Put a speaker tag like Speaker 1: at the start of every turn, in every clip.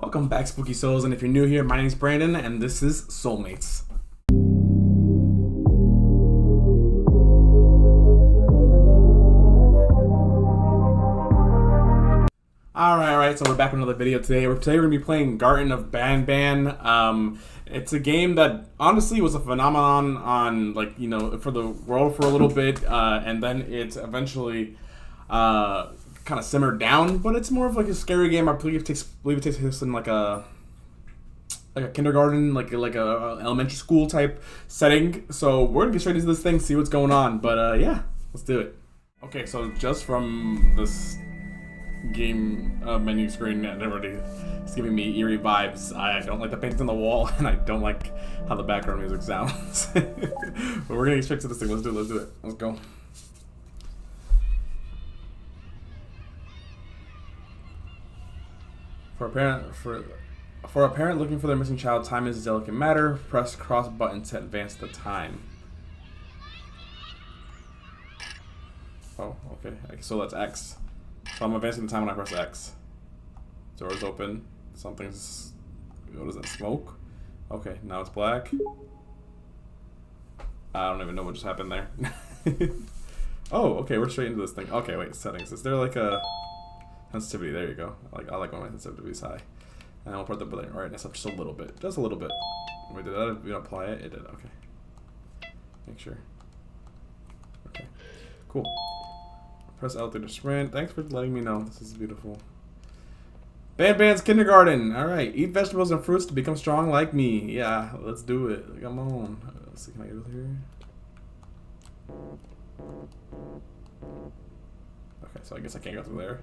Speaker 1: Welcome back, Spooky Souls, and if you're new here, my name's Brandon, and this is Soulmates. Alright, so we're back with another video today. Today we're going to be playing Garten of Banban. It's a game that honestly was a phenomenon on, for the world for a little bit, and then it eventually kind of simmered down, but it's more of like a scary game. I believe it takes place in like a kindergarten, like a elementary school type setting. So we're gonna get straight into this thing, see what's going on. But yeah, let's do it. Okay, so just from this game menu screen, it's giving me eerie vibes. I don't like the paint on the wall, and I don't like how the background music sounds. But we're gonna get straight to this thing. Let's do it. Let's go. For a parent looking for their missing child, time is a delicate matter. Press cross button to advance the time. Oh, okay. So that's X. So I'm advancing the time when I press X. Door's open. Something's... What is that? Smoke? Okay, now it's black. I don't even know what just happened there. Oh, okay, we're straight into this thing. Okay, wait, settings. Is there like a... Sensitivity, there you go. I like when my sensitivity is high. And I'll put the brightness up just a little bit. Just a little bit. Wait, did that even apply it? It did, okay. Make sure. Okay. Cool. Press L to sprint. Thanks for letting me know. This is beautiful. Banban's kindergarten. Alright. Eat vegetables and fruits to become strong like me. Yeah, let's do it. Come on. Let's see, can I get over here? Okay, so I guess I can't go through there.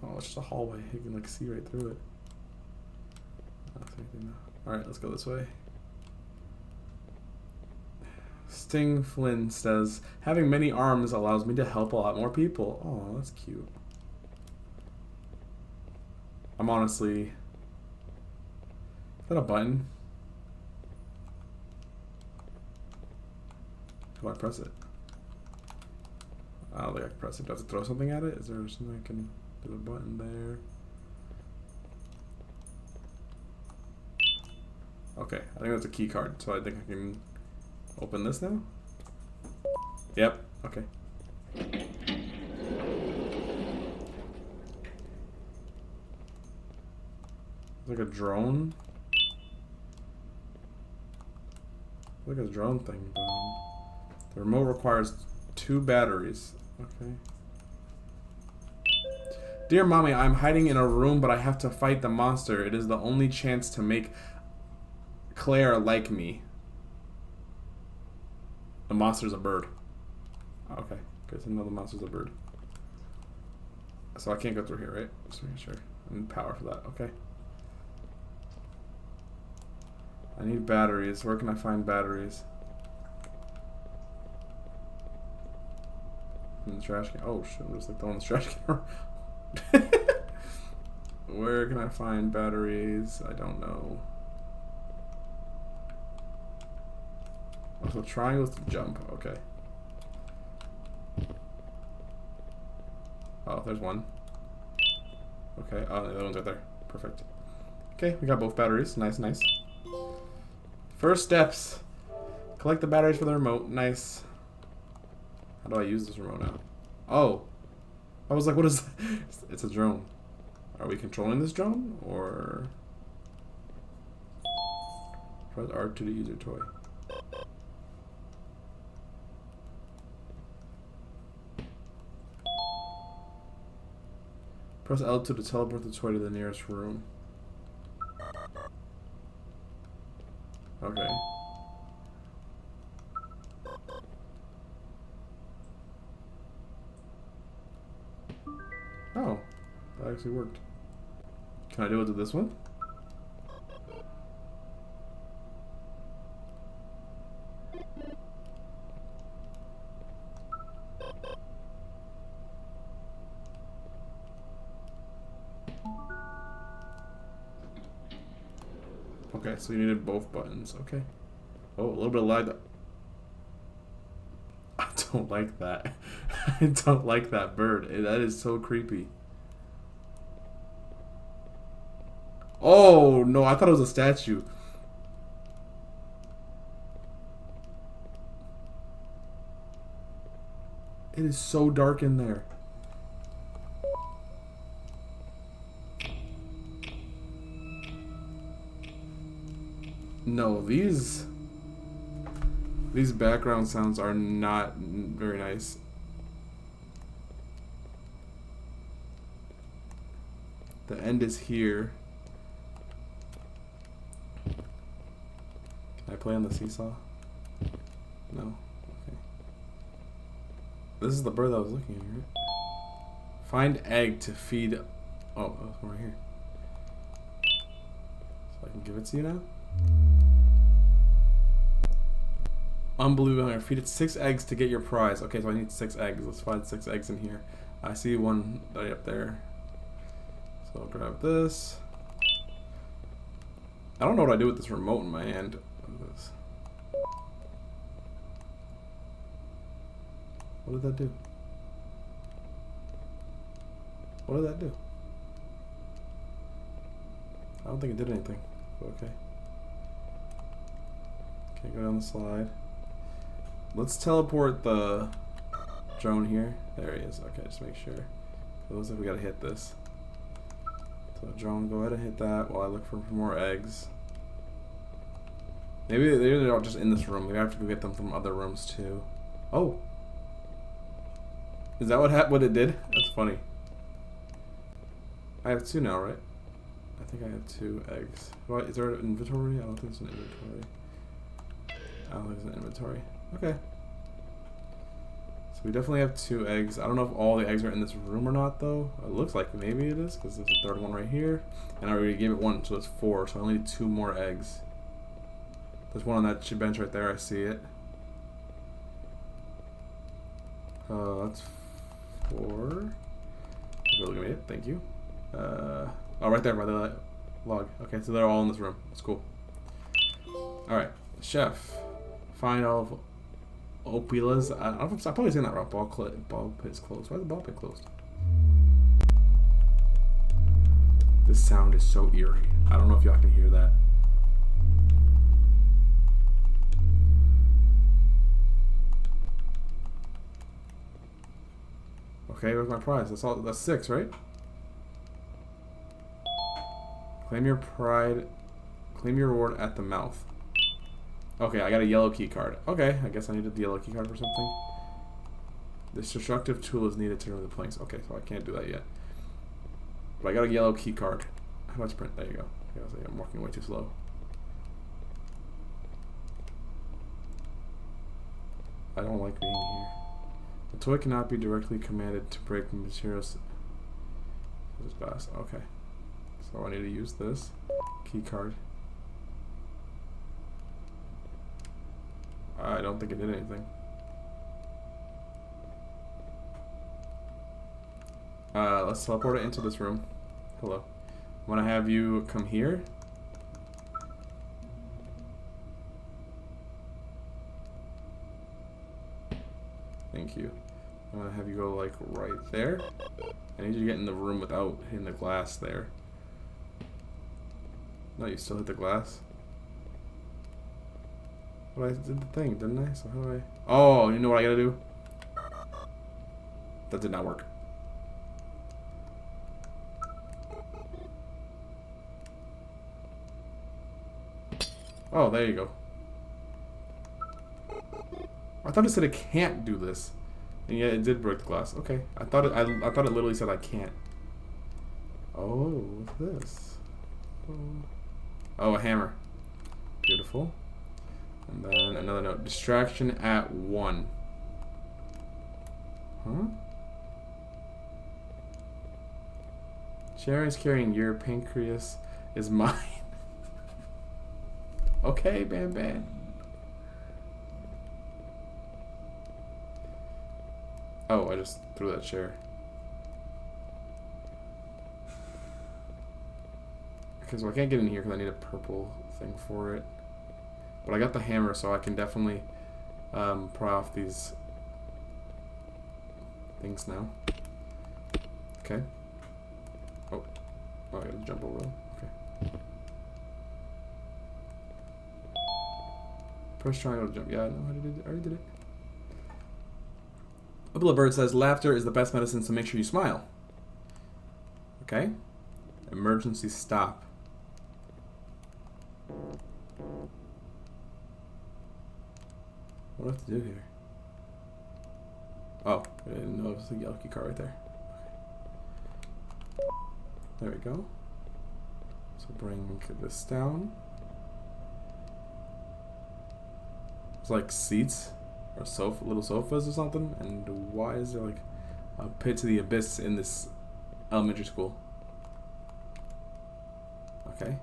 Speaker 1: Oh, it's just a hallway. You can like see right through it. Alright, let's go this way. Sting Flynn says, having many arms allows me to help a lot more people. Oh, that's cute. I'm honestly... Is that a button? How do I press it? I don't think I can press it. Do I have to throw something at it? Is there something I can... There's a button there. Okay, I think that's a key card, so I think I can open this now? Yep, okay. It's like a drone. It's like a drone thing. The remote requires 2 batteries. Okay. Dear Mommy, I'm hiding in a room, but I have to fight the monster. It is the only chance to make Claire like me. The monster's a bird. Okay, good to know the monster's a bird. So I can't go through here, right? Just making sure. I need power for that. Okay. I need batteries. Where can I find batteries? In the trash can. Oh shit! I'm just like throwing the trash can. Where can I find batteries? I don't know. So triangles to jump. Okay. Oh, there's one. Okay. Oh, the other one's right there. Perfect. Okay, we got both batteries. Nice, nice. First steps. Collect the batteries for the remote. Nice. How do I use this remote now? Oh. I was like, what is that? It's a drone. Are we controlling this drone? Or... Press R2 to use your toy. Press L2 to teleport the toy to the nearest room. Okay. Oh, that actually worked. Can I do it to this one? Okay, so you needed both buttons. Okay. Oh, a little bit of lag. I don't like that. I don't like that bird. That is so creepy. Oh no, I thought it was a statue. It is so dark in there. No, these background sounds are not very nice. The end is here. Can I play on the seesaw? No. Okay. This is the bird that I was looking at, right? Find egg to feed. Oh, right here. So I can give it to you now? Unbelievable. Feed it 6 eggs to get your prize. Okay, so I need 6 eggs. Let's find 6 eggs in here. I see one right up there. So I'll grab this. I don't know what I do with this remote in my hand. What is this? What did that do? What did that do? I don't think it did anything. Okay. Okay, go down the slide. Let's teleport the drone here. There he is. Okay, just make sure. It looks like we gotta hit this. So drone, go ahead and hit that while I look for more eggs. Maybe they're all just in this room. Maybe I have to go get them from other rooms too. Oh. Is that what it did? That's funny. I have 2 now, right? I think I have 2 eggs. What, is there an inventory? I don't think it's an inventory. I don't think it's an inventory. Okay. So we definitely have 2 eggs. I don't know if all the eggs are in this room or not, though. It looks like maybe it is, because there's a 3rd one right here. And I already gave it 1, so it's 4. So I only need 2 more eggs. There's one on that bench right there. I see it. That's 4. Look at it. Thank you. Oh, right there by the log. Okay, so they're all in this room. That's cool. Alright. Chef. Find all of Opila's. I'm probably saying that wrong. Ball pit's closed. Why is the ball pit closed? This sound is so eerie. I don't know if y'all can hear that. Okay, where's my prize? That's all. That's 6, right? Claim your pride. Claim your reward at the mouth. Okay, I got a yellow key card. Okay, I guess I needed the yellow key card for something. This destructive tool is needed to remove the planks. Okay, so I can't do that yet. But I got a yellow key card. How do I sprint? There you go. Okay, I was like, I'm walking way too slow. I don't like being here. The toy cannot be directly commanded to break materials. This glass. Okay. So I need to use this key card. I don't think it did anything. Let's teleport it into this room. Hello. I'm gonna have you come here. Thank you. I'm gonna have you go like right there. I need you to get in the room without hitting the glass there. No, you still hit the glass. But I did the thing, didn't I? So how do I... Oh, you know what I gotta do? That did not work. Oh, there you go. I thought it said it can't do this. And yet it did break the glass. Okay. I thought it literally said I can't. Oh, what's this? Oh, a hammer. Beautiful. And then another note. Distraction at 1. Huh? Sharon's carrying your pancreas is mine. Okay, Banban. Oh, I just threw that chair. Okay, so I can't get in here because I need a purple thing for it. But I got the hammer, so I can definitely pry off these things now. Okay. Oh, I gotta jump over them. Okay. Press triangle to jump. Yeah, I know how to do it. I already did it. Upla Bird says, laughter is the best medicine, so make sure you smile. Okay. Emergency stop. What do I have to do here? Oh, I didn't know it was a yellow key card right there. Okay. There we go. So bring this down. It's like seats or sofa, little sofas or something. And why is there like a pit to the abyss in this elementary school? Okay.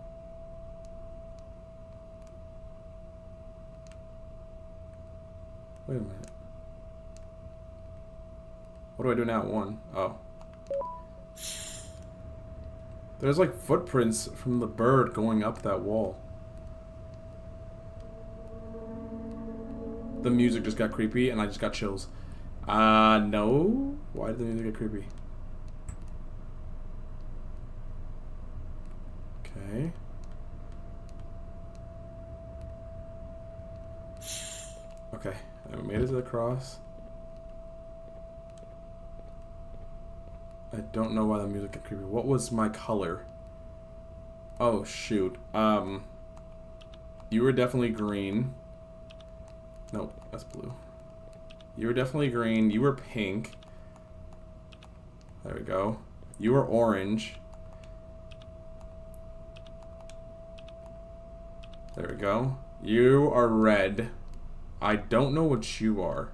Speaker 1: Wait a minute. What do I do now? One. Oh. There's like footprints from the bird going up that wall. The music just got creepy and I just got chills. No. Why did the music get creepy? Okay. Okay. I made it to the cross. I don't know why the music got creepy. What was my color? Oh, shoot. You were definitely green. Nope, that's blue. You were definitely green. You were pink. There we go. You were orange. There we go. You are red. I don't know what you are.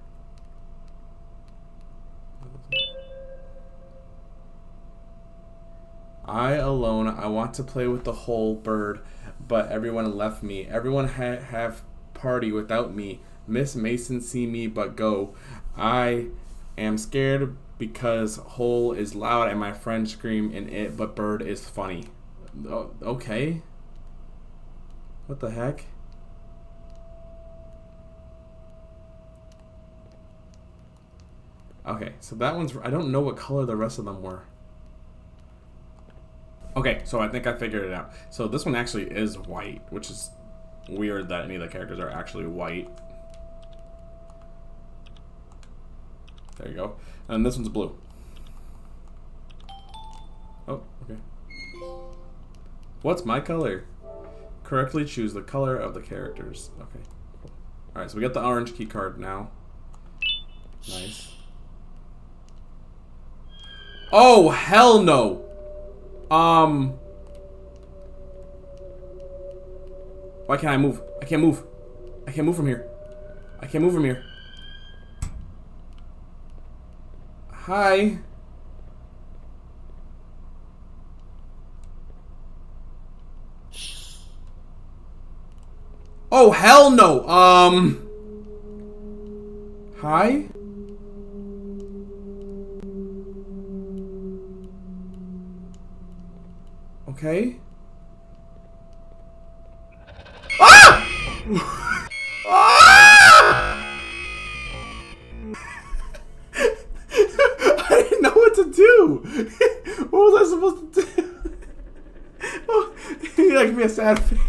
Speaker 1: I want to play with the whole bird, but everyone left me. Everyone have party without me. Miss Mason see me but go. I am scared because hole is loud and my friends scream in it, but bird is funny. Oh, okay. What the heck? Okay, so that one's... I don't know what color the rest of them were. Okay, so I think I figured it out. So this one actually is white, which is weird that any of the characters are actually white. There you go. And this one's blue. Oh, okay. What's my color? Correctly choose the color of the characters. Okay. Cool. Alright, so we got the orange key card now. Nice. Oh, hell no! Why can't I move? I can't move. I can't move from here. I can't move from here. Hi. Oh, hell no. Hi? Okay. Ah! Ah! I didn't know what to do. What was I supposed to do? Oh, you like me a sad face.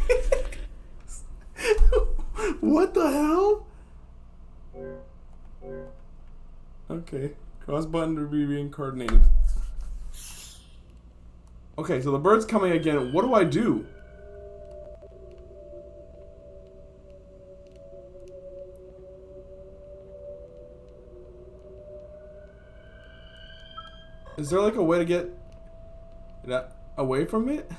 Speaker 1: What the hell? Okay. Cross button to be reincarnated. Okay, so the bird's coming again. What do I do? Is there like a way to get that away from it?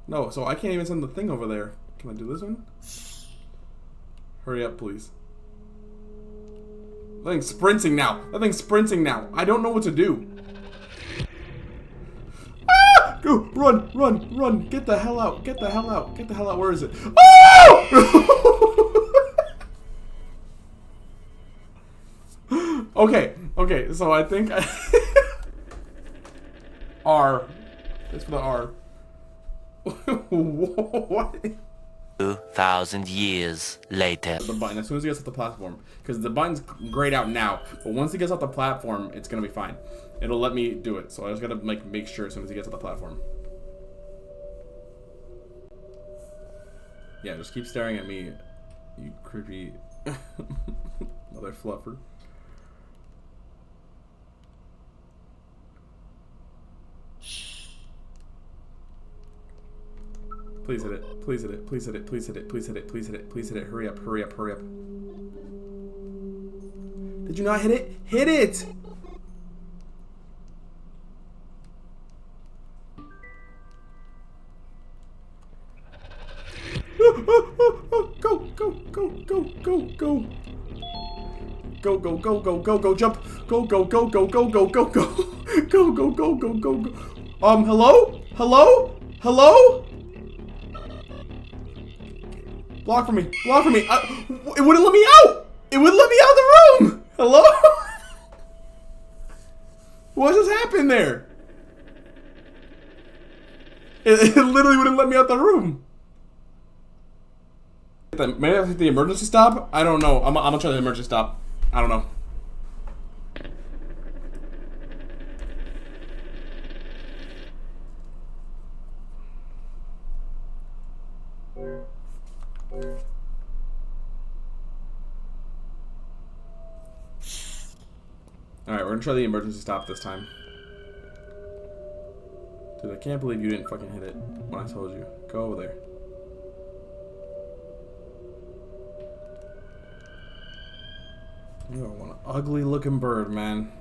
Speaker 1: No, so I can't even send the thing over there. Can I do this one? Hurry up, please. That thing's sprinting now. That thing's sprinting now. I don't know what to do. Go, run, run, run. Get the hell out. Get the hell out. Get the hell out. Where is it? Oh! Okay, okay. So I think R. It's for the R. What?
Speaker 2: 2,000 years later.
Speaker 1: The button as soon as he gets off the platform, because the button's grayed out now, but once he gets off the platform, it's gonna be fine. It'll let me do it, so I just gotta make sure as soon as he gets off the platform. Yeah, just keep staring at me, you creepy mother fluffer. Please hit it. Please hit it. Please hit it. Please hit it. Please hit it. Please hit it. Please hit it. Hurry up. Hurry up. Hurry up. Did you not hit it? Hit it! Go, go, go, go, go, go. Go, go, go, go, go, go, jump. Go, go, go, go, go, go, go, go. Go, go, go, go, go, go. Hello? Hello? Hello? Block for me. Block for me. It wouldn't let me out. It wouldn't let me out of the room. Hello? What just happened there? It literally wouldn't let me out the room. Maybe I hit the emergency stop? I don't know. I'm gonna try the emergency stop. I don't know. Alright, we're gonna try the emergency stop this time. Dude, I can't believe you didn't fucking hit it when I told you. Go over there. You are one ugly looking bird, man.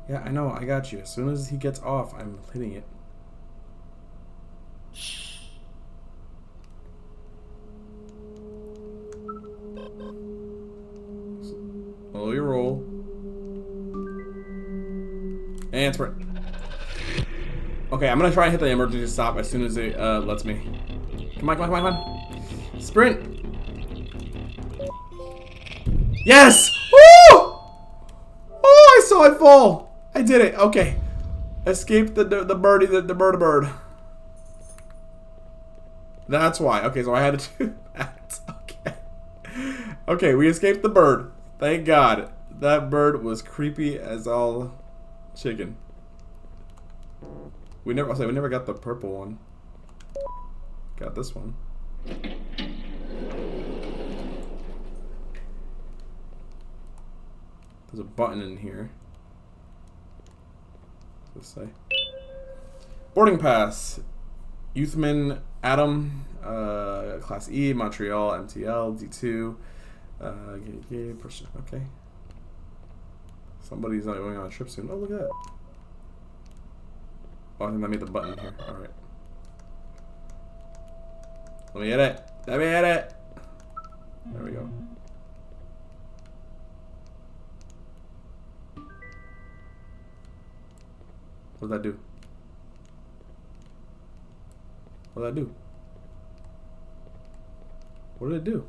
Speaker 1: Yeah, I know, I got you. As soon as he gets off, I'm hitting it. Slow your roll. And sprint. Okay, I'm gonna try and hit the emergency stop as soon as it lets me. Come on, come on, come on, come on. Sprint! Yes! Woo! Oh, I saw it fall! I did it, okay. Escape the birdie, the bird. That's why. Okay, so I had to do that. Okay. Okay, we escaped the bird. Thank God. That bird was creepy as all chicken. We never got the purple one. Got this one. There's a button in here. What's this say? Boarding pass. Youthman Adam, Class E, Montreal, MTL, D2. Person. Okay. Somebody's not going on a trip soon. Oh, look at that. Oh, I think I made the button here. Alright. Let me hit it. Let me hit it. There we go. What did that do? What did that do? What did it do?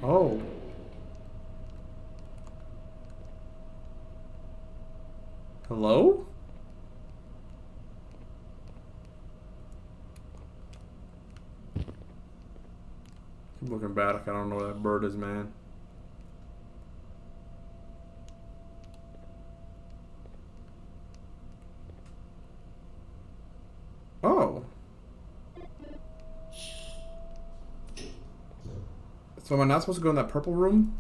Speaker 1: Oh. Hello? Keep looking back. I don't know where that bird is, man. Oh. So am I not supposed to go in that purple room?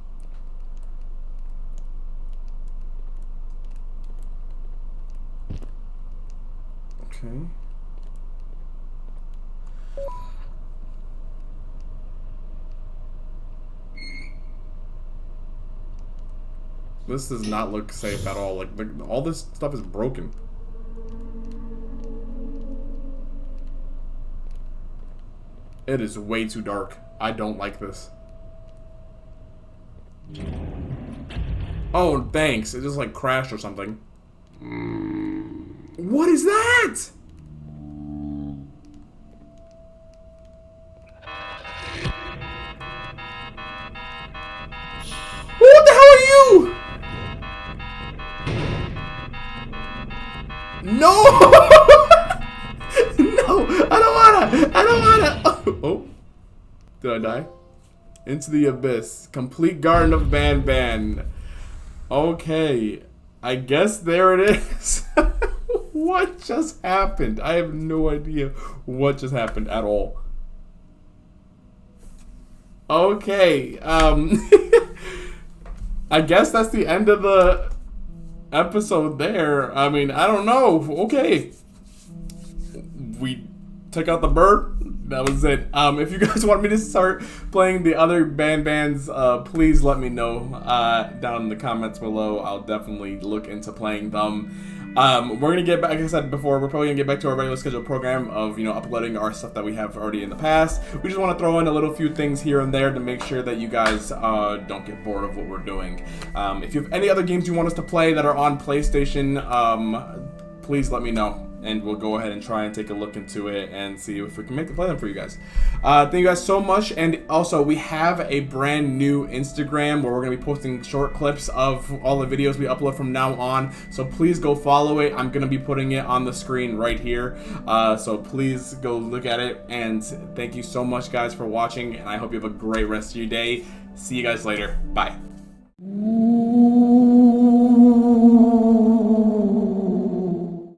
Speaker 1: Okay. This does not look safe at all. Like, all this stuff is broken. It is way too dark. I don't like this. Oh, thanks. It just like crashed or something. What is that? What the hell are you? No! No! I don't wanna! I don't wanna! Oh. Did I die? Into the abyss. Complete Garden of Banban. Okay. I guess there it is. What just happened? I have no idea what just happened at all. Okay, I guess that's the end of the episode there. I mean, I don't know. Okay. We took out the bird. That was it. If you guys want me to start playing the other bands, please let me know down in the comments below. I'll definitely look into playing them. We're gonna get back, like I said before, we're probably gonna get back to our regular scheduled program of, you know, uploading our stuff that we have already in the past. We just want to throw in a little few things here and there to make sure that you guys don't get bored of what we're doing. If you have any other games you want us to play that are on PlayStation, please let me know, and we'll go ahead and try and take a look into it and see if we can play them for you guys. Thank you guys so much. And also, we have a brand new Instagram where we're gonna be posting short clips of all the videos we upload from now on, so please go follow it. I'm gonna be putting it on the screen right here, so please go look at it. And thank you so much, guys, for watching, and I hope you have a great rest of your day. See you guys later. Bye.